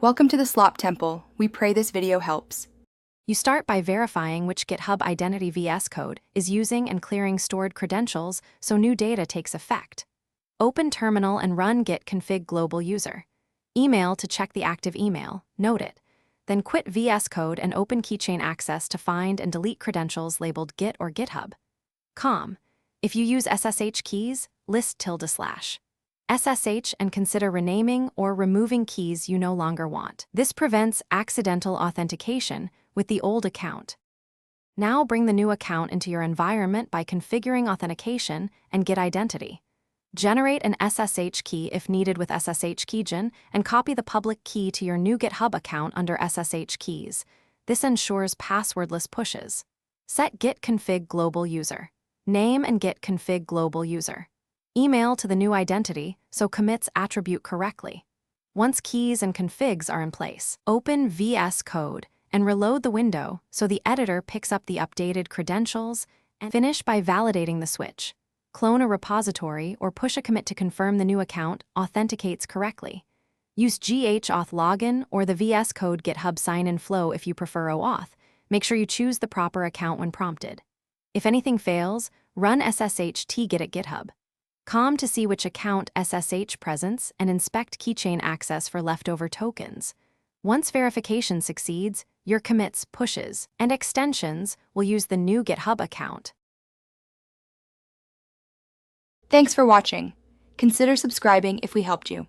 Welcome to the Slop Temple. We pray this video helps. You start by verifying which GitHub identity Vscode is using and clearing stored credentials so new data takes effect. Open terminal and run git config global user. Email to check the active email, note it. Then quit Vscode and open keychain access to find and delete credentials labeled Git or GitHub. If you use SSH keys, list ~/ SSH and consider renaming or removing keys you no longer want. This prevents accidental authentication with the old account. Now bring the new account into your environment by configuring authentication and Git identity. Generate an SSH key if needed with SSH keygen and copy the public key to your new GitHub account under SSH keys. This ensures passwordless pushes. Set git config global user. Name and git config global user. Email to the new identity so commits attribute correctly. Once keys and configs are in place, open Vscode and reload the window so the editor picks up the updated credentials, and finish by validating the switch. Clone a repository or push a commit to confirm the new account authenticates correctly. Use ghauth login or the Vscode GitHub sign-in flow if you prefer OAuth. Make sure you choose the proper account when prompted. If anything fails, run ssh tgit at GitHub. To see which account SSH presence and inspect keychain access for leftover tokens. Once verification succeeds, your commits, pushes, and extensions will use the new GitHub account. Thanks for watching. Consider subscribing if we helped you.